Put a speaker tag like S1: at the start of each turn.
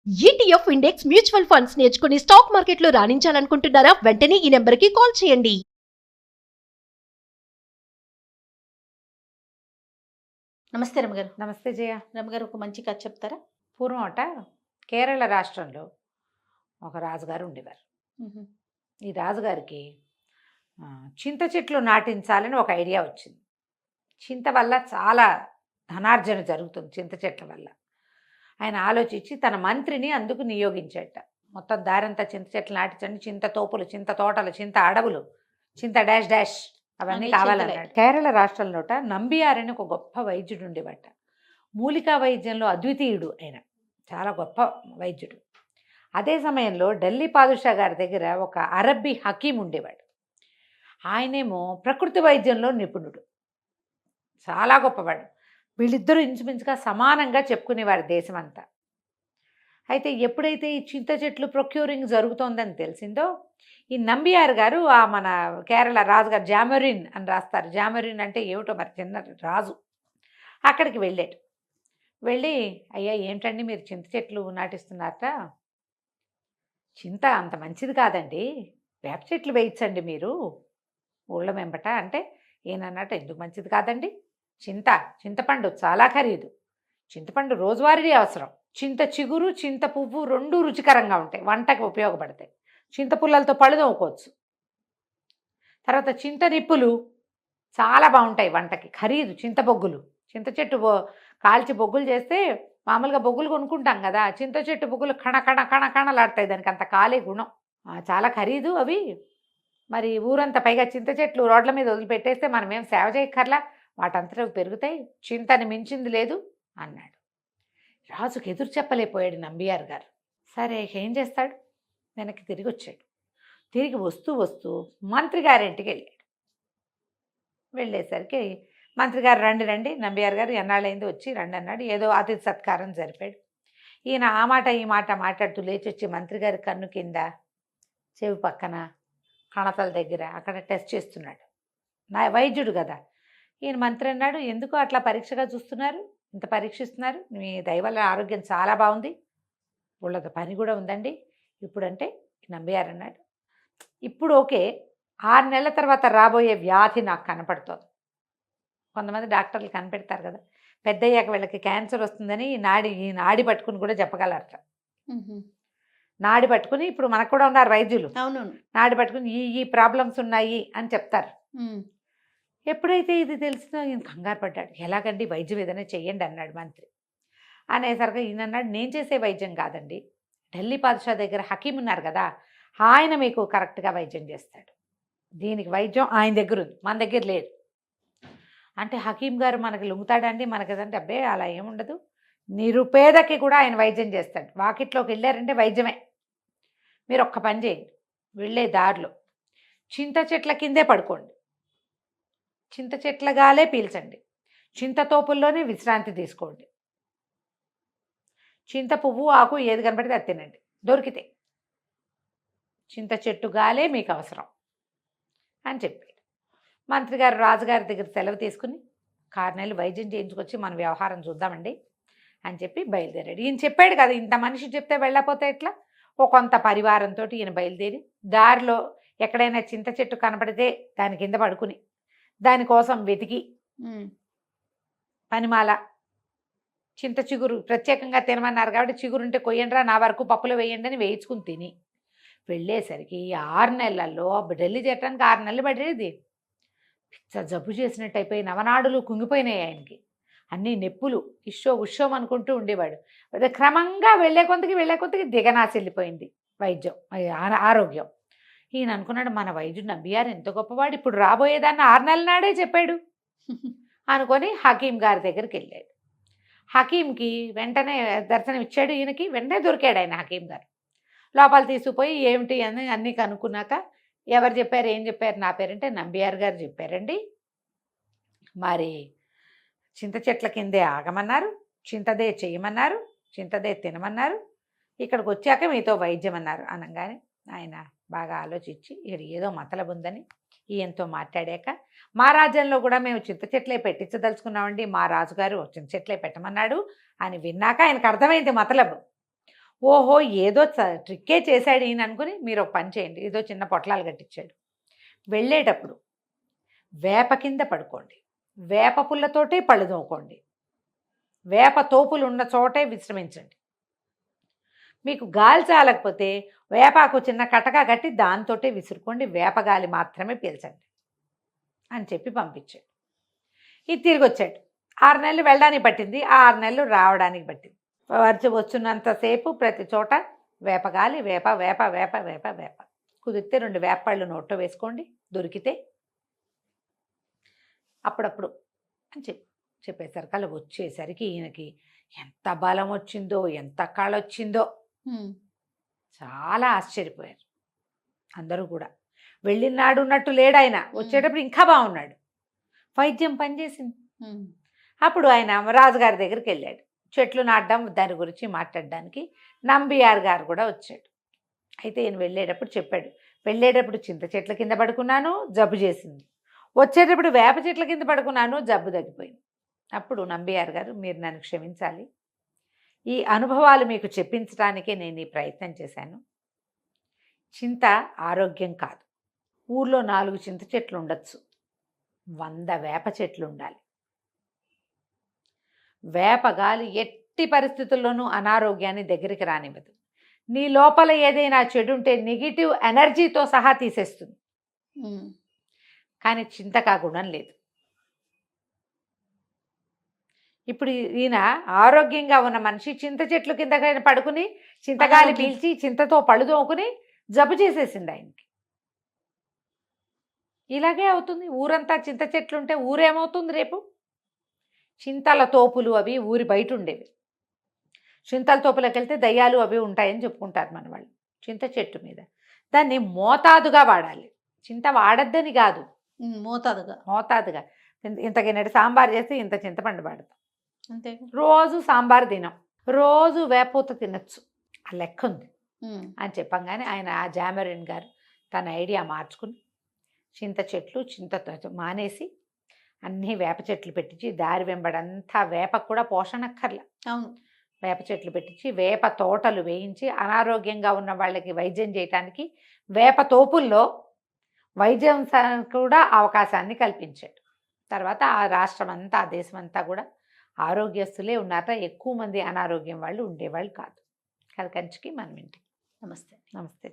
S1: ETF index mutual funds నేర్చుకుని stock మార్కెట్లో రాణించాలనుకుంటున్నారా? వెంటనే ఈ నెంబర్కి కాల్ చేయండి.
S2: నమస్తే రమగారు.
S3: నమస్తే జయ.
S2: రమగారు, ఒక మంచి కథ చెప్తారా?
S3: పూర్వం అట కేరళ రాష్ట్రంలో ఒక రాజుగారు ఉండేవారు. ఈ రాజుగారికి చింత చెట్లు నాటించాలని ఒక ఐడియా వచ్చింది. చింత వల్ల చాలా ధనార్జన జరుగుతుంది. చింత చెట్ల వల్ల ఆయన ఆలోచించి తన మంత్రిని అందుకు నియోగించాట. మొత్తం దారంతా చింత చెట్లు నాటించండి, చింత తోపులు, చింత తోటలు, చింత అడవులు, చింత డాష్ డాష్ అవన్నీ
S2: అన్ని
S3: కావాలన్నాడు. కేరళ రాష్ట్రంలోట నంబియార్ అని ఒక గొప్ప వైద్యుడు ఉండేవాట. మూలికా వైద్యంలో అద్వితీయుడు ఆయన, చాలా గొప్ప వైద్యుడు. అదే సమయంలో ఢిల్లీ పాదుషా గారి దగ్గర ఒక అరబ్బీ హకీం ఉండేవాడు. ఆయనేమో ప్రకృతి వైద్యంలో నిపుణుడు, చాలా గొప్పవాడు. వీళ్ళిద్దరూ ఇంచుమించుగా సమానంగా చెప్పుకునేవారు దేశమంతా. ఎప్పుడైతే ఈ చింత చెట్లు ప్రొక్యూరింగ్ జరుగుతోందని తెలిసిందో, ఈ నంబియార్ గారు మన కేరళ రాజుగారు జామరిన్ అని రాస్తారు, జామరిన్ అంటే ఏమిటో మరి, చిన్న రాజు, అక్కడికి వెళ్ళాడు. వెళ్ళి, అయ్యా ఏంటండి మీరు చింత చెట్లు నాటిస్తున్నారట, చింత అంత మంచిది కాదండి, వేప చెట్లు వేయించండి మీరు ఊళ్ళ వెంబట అంటే, ఏనన్నట్టు ఎందుకు మంచిది కాదండి, చింతపండు చాలా ఖరీదు, చింతపండు రోజువారీ అవసరం, చింత చిగురు చింత పువ్వు రెండూ రుచికరంగా ఉంటాయి, వంటకి ఉపయోగపడతాయి, చింత పుల్లలతో పళ్ళు తోముకోవచ్చు. తర్వాత చింత నిప్పులు చాలా బాగుంటాయి వంటకి, ఖరీదు. చింత బొగ్గులు, చింత చెట్టు కాల్చి బొగ్గులు చేస్తే మామూలుగా బొగ్గులు కొనుక్కుంటాం కదా, చింత చెట్టు బొగ్గులు కణలాడతాయి, దానికి అంత కాలే గుణం, చాలా ఖరీదు అవి. మరి ఊరంతా, పైగా చింత చెట్లు రోడ్ల మీద వదిలిపెట్టేస్తే మనం ఏం సేవ చేయక్కర్లా, వాటంతటా పెరుగుతాయి, చింతని మించింది లేదు అన్నాడు. రాజుకు ఎదురు చెప్పలేకపోయాడు నంబియార్ గారు. సరే ఏం చేస్తాడు, వెనక్కి తిరిగి వచ్చాడు. తిరిగి వస్తూ వస్తూ మంత్రి గారింటికి వెళ్ళాడు. వెళ్ళేసరికి మంత్రి గారు, రండి రండి నంబియార్ గారు, ఎన్నాళ్ళైంది వచ్చి రండి అన్నాడు. ఏదో అతిథి సత్కారం జరిపాడు. ఈయన ఆ మాట ఈ మాట మాట్లాడుతూ లేచి వచ్చి మంత్రి గారి కన్ను కింద, చెవి పక్కన, కణతల దగ్గర అక్కడ టెస్ట్ చేస్తున్నాడు. నా వైద్యుడు కదా. ఈయన మంత్రి అన్నాడు, ఎందుకు అట్లా పరీక్షగా చూస్తున్నారు, ఇంత పరీక్షిస్తున్నారు, మీ దయ వల్ల ఆరోగ్యం చాలా బాగుంది, వాళ్ళతో పని కూడా ఉందండి ఇప్పుడంటే. నంబియార్ అన్నాడు, ఇప్పుడు ఓకే, 6 నెలల తర్వాత రాబోయే వ్యాధి నాకు కనపడుతోంది. కొంతమంది డాక్టర్లు కనిపెడతారు కదా, పెద్ద అయ్యాక వీళ్ళకి క్యాన్సర్ వస్తుందని ఈ నాడి పట్టుకుని కూడా చెప్పగలరట. నాడి పట్టుకుని, ఇప్పుడు మనకు కూడా ఉన్నారు వైద్యులు,
S2: అవునవును,
S3: నాడి పట్టుకుని ఈ ప్రాబ్లమ్స్ ఉన్నాయి అని చెప్తారు. ఎప్పుడైతే ఇది తెలిసినా ఈయన కంగారు పడ్డాడు. ఎలాగండి, వైద్యం ఏదైనా చెయ్యండి అన్నాడు మంత్రి. అనేసరికి ఈయన అన్నాడు, నేను చేసే వైద్యం కాదండి, ఢిల్లీ పాదుషా దగ్గర హకీం ఉన్నారు కదా, ఆయన మీకు కరెక్ట్గా వైద్యం చేస్తాడు, దీనికి వైద్యం ఆయన దగ్గర ఉంది, మన దగ్గర లేదు అంటే. హకీం గారు మనకి లొంగుతాడండి, మనకదంటే అబ్బే అలా ఏముండదు, నిరుపేదకి కూడా ఆయన వైద్యం చేస్తాడు, వాకిట్లోకి వెళ్ళారంటే వైద్యమే. మీరు ఒక్క పని చేయండి, వెళ్ళే దారిలో చింత చెట్ల కిందే పడుకోండి, చింత చెట్ల గాలే పీల్చండి, చింత తోపుల్లోనే విశ్రాంతి తీసుకోండి, చింత పువ్వు ఆకు ఏది కనపడితే అది తినండి, దొరికితే చింత చెట్టు గాలే మీకు అవసరం అని చెప్పాడు. మంత్రి గారు రాజుగారి దగ్గర సెలవు తీసుకుని 6 నెలలు వైద్యం చేయించుకొచ్చి మన వ్యవహారం చూద్దామండి అని చెప్పి బయలుదేరాడు. ఈయన చెప్పాడు కదా, ఇంత మనిషి చెప్తే వెళ్ళకపోతే ఎట్లా, ఓ కొంత పరివారంతో ఈయన బయలుదేరి దారిలో ఎక్కడైనా చింత చెట్టు కనపడితే దాని కింద పడుకుని దానికోసం వెతికి, పనిమాల, చింత చిగురు ప్రత్యేకంగా తినమన్నారు కాబట్టి చిగురుంటే కొయ్యండిరా, నా వరకు పప్పులో వేయండి అని వేయించుకుని తిని వెళ్ళేసరికి 6 నెలల్లో, ఢిల్లీ చేరడానికి 6 నెలలు పడేది. పిచ్చ జబ్బు చేసినట్టు అయిపోయి నవనాడులు కుంగిపోయినాయి ఆయనకి, అన్నీ నొప్పులు, ఉషోం అనుకుంటూ ఉండేవాడు. క్రమంగా వెళ్ళే కొద్దికి దిగనాశెళ్ళిపోయింది వైద్యం, ఆరోగ్యం. ఈయన అనుకున్నాడు, మన వైద్యుడు నంబియార్ ఎంత గొప్పవాడు, ఇప్పుడు రాబోయేదాన్ని 6 నెలల నాడే చెప్పాడు అనుకొని హకీం గారి దగ్గరికి వెళ్ళాడు. హకీంకి వెంటనే దర్శనం ఇచ్చాడు. ఈయనకి వెంటనే దొరికాడు ఆయన హకీం గారు. లోపల తీసుకుపోయి ఏమిటి అని అన్నీ కనుక్కున్నాక, ఎవరు చెప్పారు, ఏం చెప్పారు, నా పేరంటే నంబియార్ గారు చెప్పారండి, మరి చింత చెట్ల కిందే ఆగమన్నారు, చింతదే చేయమన్నారు, చింతదే తినమన్నారు, ఇక్కడికి వచ్చాక మీతో వైద్యం అన్నారు అనగానే ఆయన బాగా ఆలోచించి, ఇక్కడ ఏదో మతలబు ఉందని ఈయనతో మాట్లాడాక, మా రాజ్యంలో కూడా మేము చింత చెట్లే పెట్టించదలుచుకున్నామండి, మా రాజుగారు చింత చెట్లే పెట్టమన్నాడు అని విన్నాక ఆయనకు అర్థమైంది మతలబు. ఓహో ఏదో ట్రిక్కే చేశాడు ఈయన అనుకుని మీరు ఒక పని చేయండి, ఏదో చిన్న పొట్లాలు కట్టించాడు. వెళ్ళేటప్పుడు వేప కింద పడుకోండి, వేప పుల్లతోటే పళ్ళు తోముకోండి, వేప తోపులు ఉన్న చోటే విశ్రమించండి. మీకు గాలి చాలకపోతే వేపాకు చిన్న కటక కట్టి దాంతోటే విసురుకోండి, వేపగాలి మాత్రమే పీల్చండి అని చెప్పి పంపించాడు. ఇది తిరిగి వచ్చాడు. 6 నెలలు వెళ్ళడానికి పట్టింది, 6 నెలలు రావడానికి పట్టింది. వచ్చున్నంతసేపు ప్రతి చోట వేపగాలి, వేప వేప వేప వేప వేప. కుదిరితే 2 వేపళ్ళు నోట్లో వేసుకోండి దొరికితే, అప్పుడప్పుడు అని చెప్పేసరికి అలా వచ్చేసరికి ఈయనకి ఎంత బలం వచ్చిందో, ఎంత కళ వచ్చిందో, చాలా ఆశ్చర్యపోయారు అందరూ కూడా. వెళ్ళినాడు ఉన్నట్టు లేడు ఆయన, వచ్చేటప్పుడు ఇంకా బాగున్నాడు. వైద్యం పనిచేసింది. అప్పుడు ఆయన రాజుగారి దగ్గరికి వెళ్ళాడు, చెట్లు నాటడం దాని గురించి మాట్లాడడానికి. నంబియార్ గారు కూడా వచ్చాడు. అయితే ఈయన వెళ్ళేటప్పుడు చెప్పాడు, వెళ్ళేటప్పుడు చింత చెట్ల కింద పడుకున్నాను, జబ్బు చేసింది. వచ్చేటప్పుడు వేప చెట్ల కింద పడుకున్నాను, జబ్బు తగ్గిపోయింది. అప్పుడు నంబియార్ గారు, మీరు నన్ను క్షమించాలి, ఈ అనుభవాలు మీకు చెప్పించడానికే నేను ఈ ప్రయత్నం చేశాను. చింత ఆరోగ్యం కాదు. ఊర్లో 4 చింత చెట్లు ఉండొచ్చు, 100 వేప చెట్లు ఉండాలి. వేపగాలి ఎట్టి పరిస్థితుల్లోనూ అనారోగ్యాన్ని దగ్గరికి రానివ్వదు. నీ లోపల ఏదైనా చెడు ఉంటే నెగిటివ్ ఎనర్జీతో సహా తీసేస్తుంది. కానీ చింతకు ఆ గుణం లేదు. ఇప్పుడు ఈయన ఆరోగ్యంగా ఉన్న మనిషి చింత చెట్లు కింద పడుకుని చింతగాలి పీల్చి చింతతో పళ్ళు తోముకుని జబ్బు చేసేసింది ఆయనకి. ఇలాగే అవుతుంది. ఊరంతా చింత చెట్లు ఉంటే ఊరేమవుతుంది రేపు? చింతల తోపులు అవి ఊరి బయట ఉండేవి. చింతల తోపులకు వెళ్తే దయ్యాలు అవి ఉంటాయని చెప్పుకుంటారు మన వాళ్ళు. చింత చెట్టు మీద దాన్ని మోతాదుగా వాడాలి. చింత వాడద్దని కాదు, మోతాదుగా. ఇంత గిన్నెడు సాంబార్ చేస్తే ఇంత చింతపండు వాడతాం
S2: అంతే.
S3: రోజు సాంబార్ తినం, రోజు వేపూత తినచ్చు, ఆ లెక్క ఉంది అని చెప్పంగానే ఆయన ఆ జామరిన్ గారు తన ఐడియా మార్చుకుని చింత చెట్లు చింతతో మానేసి అన్నీ వేప చెట్లు పెట్టించి దారి వెంబడంతా వేపకు కూడా పోషణక్కర్ల.
S2: అవును,
S3: వేప చెట్లు పెట్టించి వేప తోటలు వేయించి అనారోగ్యంగా ఉన్న వాళ్ళకి వైద్యం చేయటానికి వేప తోపుల్లో వైద్యం కూడా అవకాశాన్ని కల్పించాడు. తర్వాత ఆ రాష్ట్రం అంతా, ఆ దేశం అంతా కూడా ఆరోగ్యస్తులే ఉన్నారట. ఎక్కువ మంది అనారోగ్యం వాళ్ళు ఉండేవాళ్ళు కాదు. కంచికి మనం ఇంటికి.
S2: నమస్తే.
S3: నమస్తే.